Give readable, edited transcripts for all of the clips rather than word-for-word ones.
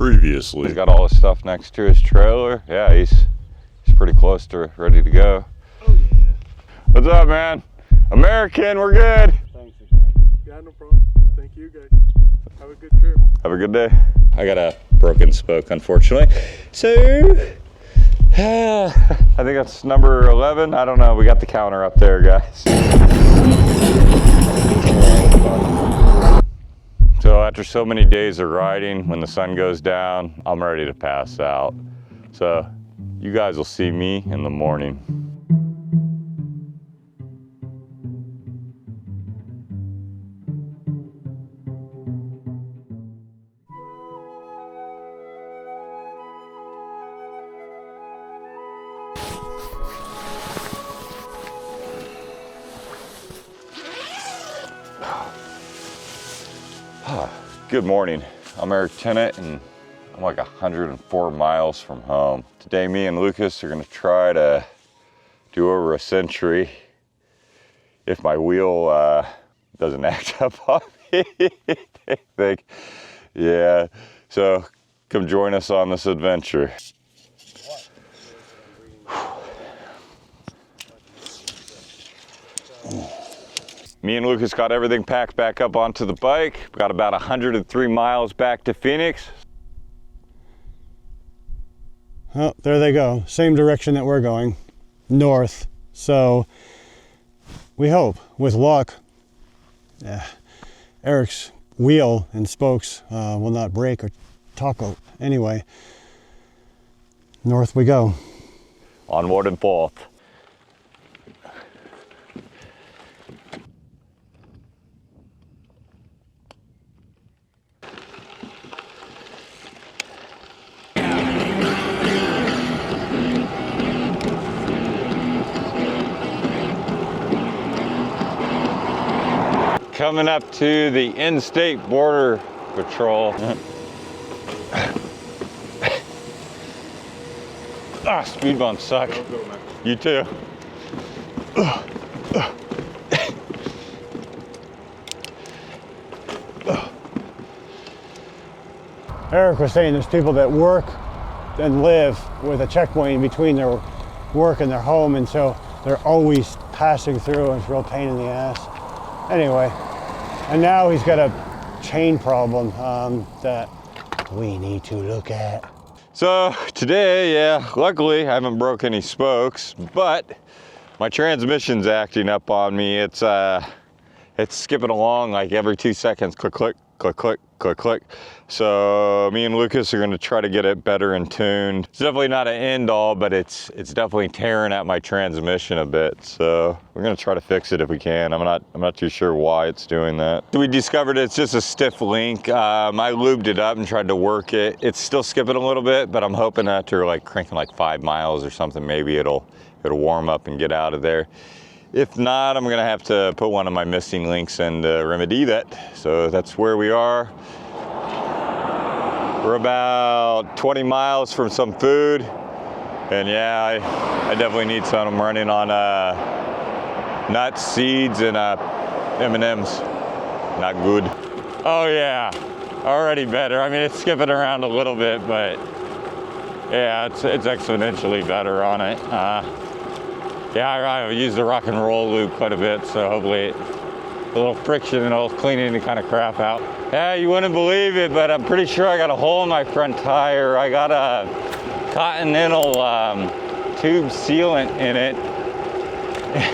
Previously. He's got all his stuff next to his trailer. Yeah, he's pretty close to ready to go. Oh yeah. What's up, man? American, we're good. Thanks again. Yeah, no problem. Thank you guys. Have a good trip. Have a good day. I got a broken spoke, unfortunately. So, I think that's number 11. I don't know. We got the counter up there, guys. So after so many days of riding, when the sun goes down, I'm ready to pass out. So you guys will see me in the morning. Good morning. I'm Tennant and I'm like 104 miles from home. Today me and Lucas are gonna try to do over a century if my wheel doesn't act up on me. I think. Yeah, so come join us on this adventure. Me and Lucas got everything packed back up onto the bike. We got about 103 miles back to Phoenix. Oh, there they go. Same direction that we're going, north. So we hope, with luck, Eric's wheel and spokes will not break or topple. Anyway, north we go. Onward and forth. Coming up to the in-state border patrol. Speed bumps suck. You too. Eric was saying there's people that work and live with a checkpoint between their work and their home, and so they're always passing through, and it's a real pain in the ass. Anyway, and now he's got a chain problem that we need to look at. So today, yeah, luckily I haven't broke any spokes, but my transmission's acting up on me. It's skipping along like every 2 seconds, click, click, click, click, click, click. So me and Lucas are gonna try to get it better and tuned. It's definitely not an end all, but it's definitely tearing at my transmission a bit. So we're gonna try to fix it if we can. I'm not too sure why it's doing that. We discovered it's just a stiff link. I lubed it up and tried to work it. It's still skipping a little bit, but I'm hoping after like cranking like 5 miles or something, maybe it'll warm up and get out of there. If not, I'm gonna have to put one of my missing links and remedy that. So that's where we are. We're about 20 miles from some food. And yeah, I definitely need some. I'm running on nuts, seeds, and M&Ms. Not good. Oh yeah, already better. I mean, it's skipping around a little bit, but yeah, it's exponentially better on it. Yeah, I've used the rock and roll lube quite a bit, so hopefully a little friction and it'll clean any kind of crap out. Yeah, you wouldn't believe it, but I'm pretty sure I got a hole in my front tire. I got a continental tube sealant in it.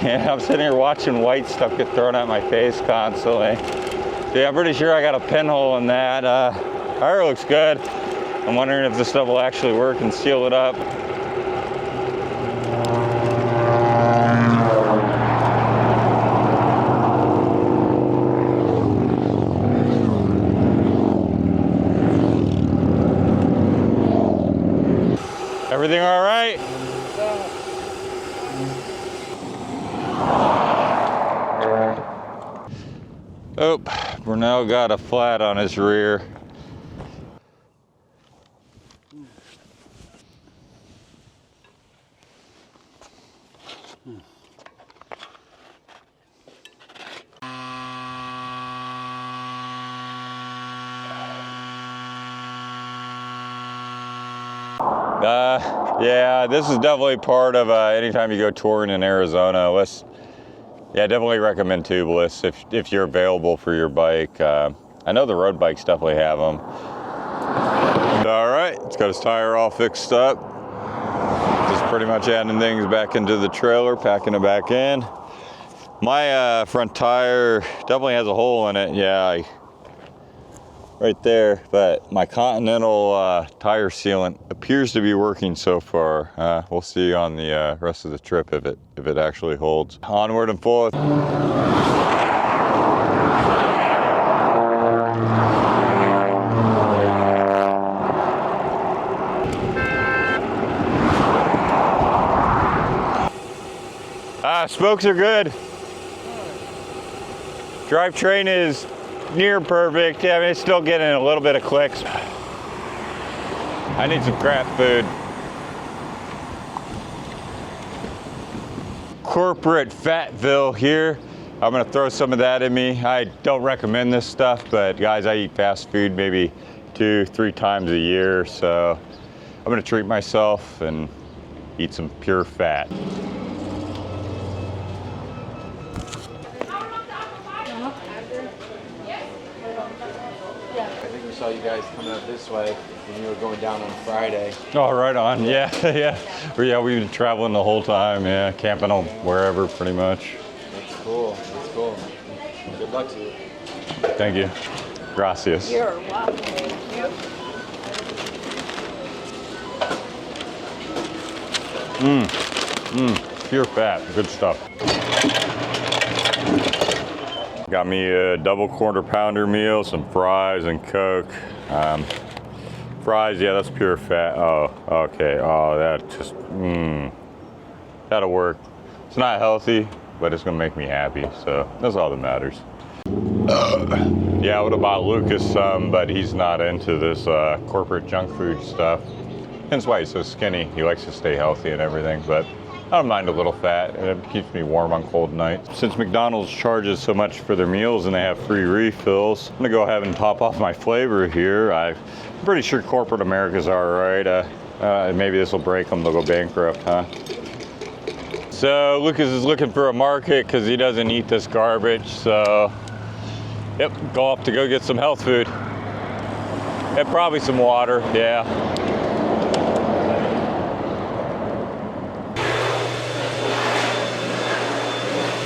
And I'm sitting here watching white stuff get thrown at my face constantly. So yeah, I'm pretty sure I got a pinhole in that. Tire looks good. I'm wondering if this stuff will actually work and seal it up. Everything all right? Oh, Brunel got a flat on his rear. Yeah, this is definitely part of anytime you go touring in Arizona. Yeah, definitely recommend tubeless if you're available for your bike. I know the road bikes definitely have them. All right, it's got his tire all fixed up. Just pretty much adding things back into the trailer, packing it back in. My front tire definitely has a hole in it. Yeah, right there, but my Continental tire sealant appears to be working so far. We'll see on the rest of the trip if it actually holds. Onward and forth. Spokes are good. Drivetrain is near perfect. Yeah, I mean, it's still getting a little bit of clicks. I need some crap food. Corporate Fatville here. I'm gonna throw some of that in me. I don't recommend this stuff, but guys, I eat fast food maybe 2-3 times a year, so I'm gonna treat myself and eat some pure fat. Saw you guys coming up this way when you were going down on Friday. Oh, right on. Yeah, yeah. Yeah, we've been traveling the whole time. Yeah, camping on wherever, pretty much. That's cool. That's cool. Good luck to you. Thank you. Gracias. You're welcome. Pure fat. Good stuff. Got me a double quarter pounder meal, some fries and Coke. Fries, yeah, that's pure fat. Oh, okay. Oh, that just, that'll work. It's not healthy, but it's gonna make me happy, so that's all that matters. Yeah, I would have bought Lucas some, but he's not into this corporate junk food stuff. Hence why he's so skinny. He likes to stay healthy and everything, but I don't mind a little fat, and it keeps me warm on cold nights. Since McDonald's charges so much for their meals and they have free refills, I'm gonna go ahead and top off my flavor here. I'm pretty sure corporate America's all right. Maybe this will break them, they'll go bankrupt, huh? So Lucas is looking for a market because he doesn't eat this garbage, so yep, go up to go get some health food. And probably some water, yeah.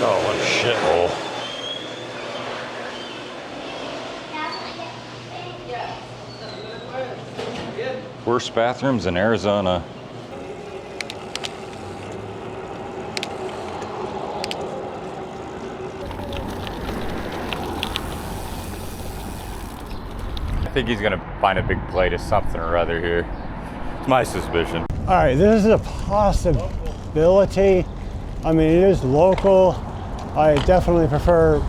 Oh, what a shithole. Worst bathrooms in Arizona. I think he's gonna find a big plate of something or other here. It's my suspicion. All right, this is a possibility. I mean, it is local. I definitely prefer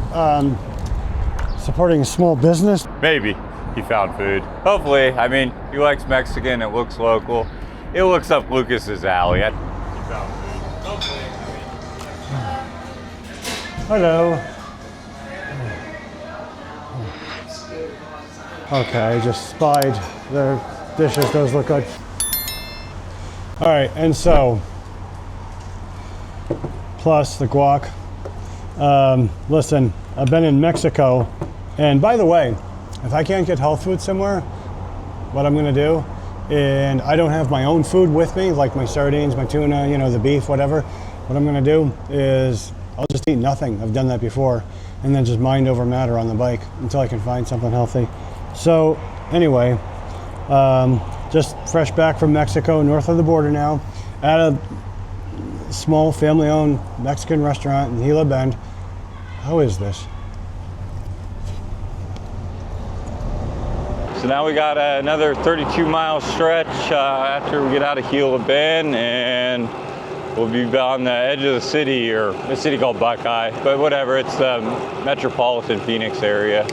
supporting a small business. Maybe he found food. Hopefully, I mean, he likes Mexican, it looks local. It looks up Lucas's alley. He found food. Hopefully, Hello. Okay, I just spied their dishes. Those look good. All right, and so, plus the guac. Listen, I've been in Mexico, and by the way, if I can't get health food somewhere, what I'm gonna do, and I don't have my own food with me, like my sardines, my tuna, you know, the beef, whatever, what I'm gonna do is I'll just eat nothing. I've done that before, and then just mind over matter on the bike until I can find something healthy. So anyway, just fresh back from Mexico, north of the border now, at a small family-owned Mexican restaurant in Gila Bend. How is this? So now we got another 32-mile stretch after we get out of Gila Bend, and we'll be on the edge of the city, or a city called Buckeye, but whatever, it's the metropolitan Phoenix area.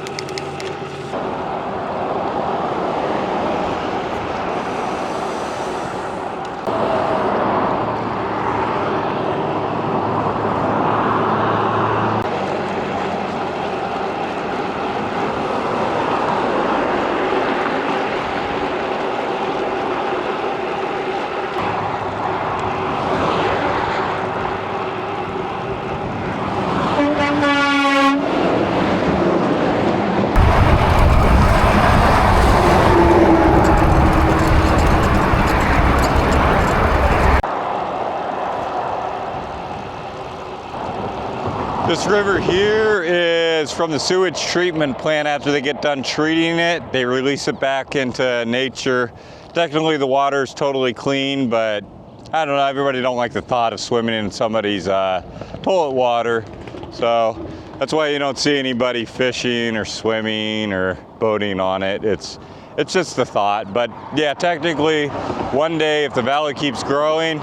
This river here is from the sewage treatment plant. After they get done treating it, they release it back into nature. Technically the water is totally clean, but I don't know, everybody don't like the thought of swimming in somebody's toilet water. So that's why you don't see anybody fishing or swimming or boating on it. It's just the thought. But yeah, technically one day if the valley keeps growing,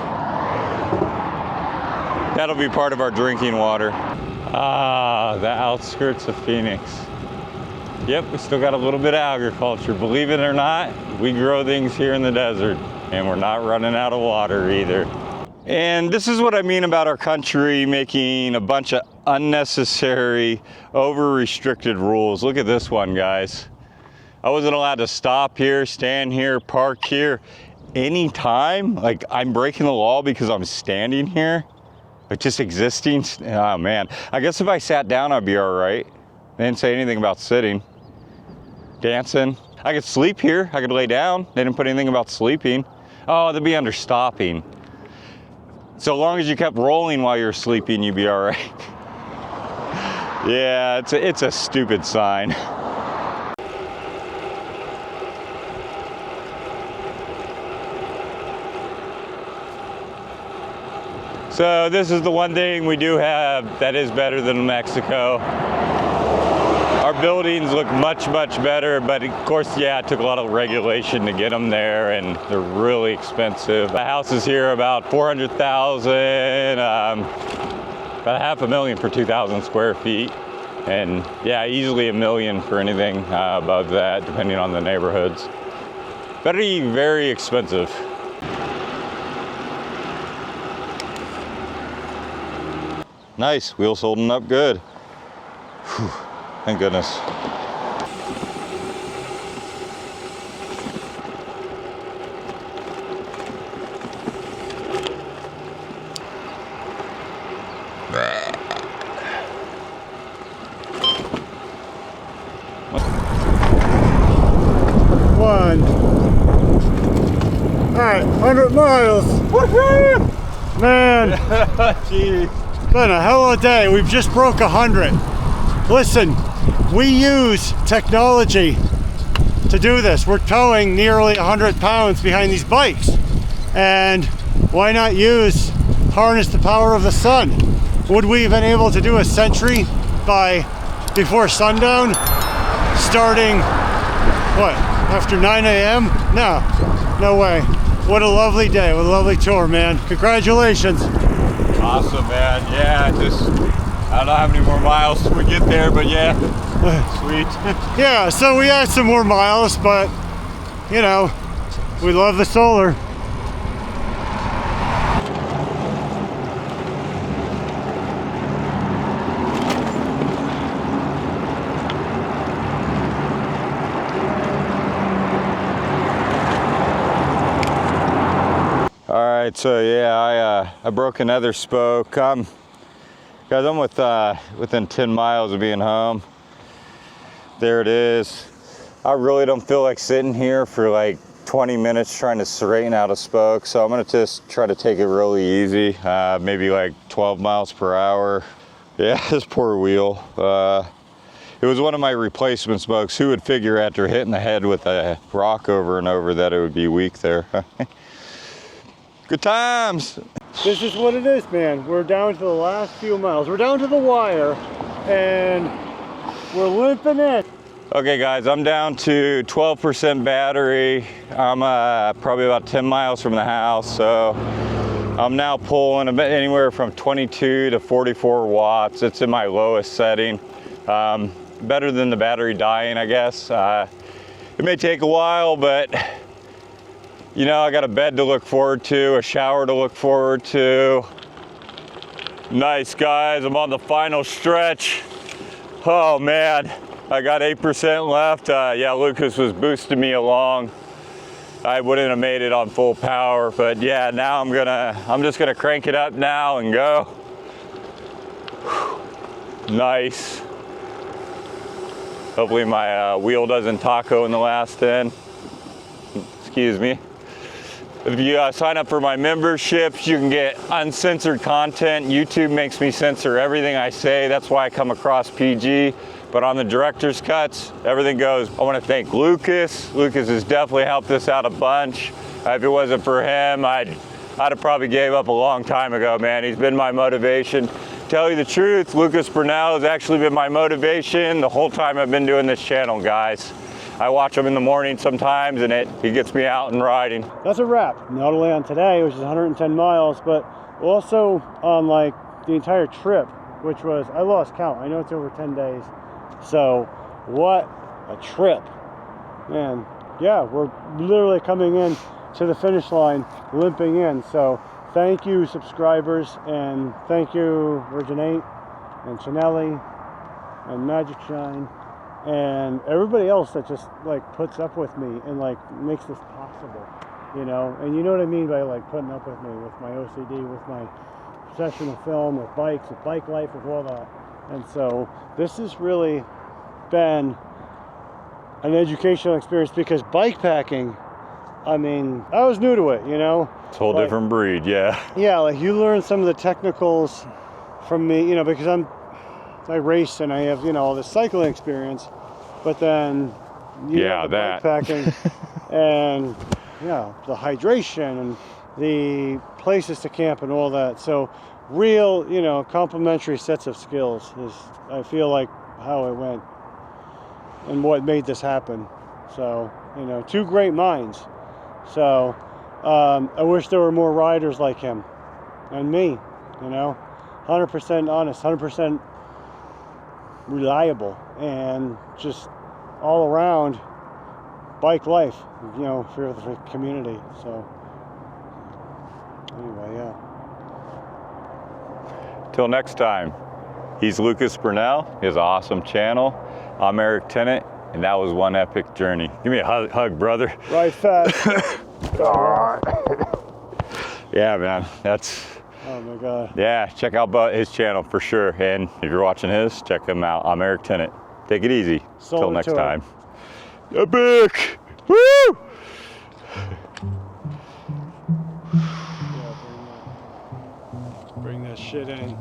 that'll be part of our drinking water. Ah, the outskirts of Phoenix. Yep, we still got a little bit of agriculture. Believe it or not, we grow things here in the desert, and we're not running out of water either. And this is what I mean about our country making a bunch of unnecessary, over-restricted rules. Look at this one, guys. I wasn't allowed to stop here, stand here, park here anytime. Like, I'm breaking the law because I'm standing here, like just existing. Oh man, I guess if I sat down, I'd be all right. They didn't say anything about sitting. Dancing. I could sleep here. I could lay down. They didn't put anything about sleeping. Oh, they'd be under stopping. So long as you kept rolling while you're sleeping, you'd be all right. Yeah, it's a stupid sign. So this is the one thing we do have that is better than Mexico. Our buildings look much, much better, but of course, yeah, it took a lot of regulation to get them there, and they're really expensive. The houses here are about $400,000, about $500,000 for 2,000 square feet, and yeah, easily $1 million for anything above that, depending on the neighborhoods. Very, very expensive. Nice, wheels holding up good. Whew. Thank goodness. One. All right, 100 miles. Woohoo! Man. Jeez. Been a hell of a day. We've just broke 100. Listen, we use technology to do this. We're towing nearly 100 pounds behind these bikes. And why not harness the power of the sun? Would we have been able to do a century before sundown? Starting, what, after 9 a.m.? No way. What a lovely day, what a lovely tour, man. Congratulations. Awesome, man. Yeah, I don't know how many more miles till we get there, but yeah, sweet. Yeah, so we had some more miles, but you know, we love the solar. All right, so yeah, I broke another spoke. Guys, I'm within 10 miles of being home. There it is. I really don't feel like sitting here for like 20 minutes trying to straighten out a spoke, so I'm gonna just try to take it really easy, maybe like 12 miles per hour. Yeah, this poor wheel. It was one of my replacement spokes. Who would figure after hitting the head with a rock over and over that it would be weak there? Good times. This is what it is, man. We're down to the last few miles. We're down to the wire, and we're limping in. Okay, guys, I'm down to 12% battery. I'm probably about 10 miles from the house, so I'm now pulling anywhere from 22 to 44 watts. It's in my lowest setting. Better than the battery dying, I guess. It may take a while, but you know, I got a bed to look forward to, a shower to look forward to. Nice, guys, I'm on the final stretch. Oh man, I got 8% left. Yeah, Lucas was boosting me along. I wouldn't have made it on full power, but yeah, now I'm just gonna crank it up now and go. Whew. Nice. Hopefully my wheel doesn't taco in the last 10. Excuse me. If you sign up for my memberships, you can get uncensored content. YouTube makes me censor everything I say. That's why I come across PG. But on the director's cuts, everything goes. I want to thank Lucas. Lucas has definitely helped us out a bunch. If it wasn't for him, I'd have probably gave up a long time ago, man. He's been my motivation. Tell you the truth, Lucas Burnell has actually been my motivation the whole time I've been doing this channel, guys. I watch him in the morning sometimes, and he gets me out and riding. That's a wrap. Not only on today, which is 110 miles, but also on like the entire trip, which was, I lost count. I know it's over 10 days. So what a trip, man. Yeah, we're literally coming in to the finish line, limping in. So thank you, subscribers, and thank you, Virgin 8 and Chanelli and Magic Shine, and everybody else that just like puts up with me and like makes this possible, you know. And you know what I mean by like putting up with me, with my OCD, with my obsession with film, with bikes, with bike life, with all that. And so this has really been an educational experience, because bike packing, I mean, I was new to it, you know. It's a whole different breed, yeah. Yeah, like you learn some of the technicals from me, you know, because I race and I have, you know, all this cycling experience, but then bike packing and the hydration and the places to camp and all that. So real, you know, complementary sets of skills is, I feel like, how it went and what made this happen. So, you know, two great minds. So I wish there were more riders like him and me, you know, 100% honest, 100% reliable, and just all around bike life, you know, for the community. So anyway, yeah. Till next time, he's Lucas Burnell. He has an awesome channel. I'm Eric Tennant, and that was one epic journey. Give me a hug, brother. Ride fast. Yeah, man, that's... Oh my God. Yeah, check out his channel for sure. And if you're watching his, check him out. I'm Eric Tennant. Take it easy. Till next time. Epic! Woo! Yeah, bring that shit in.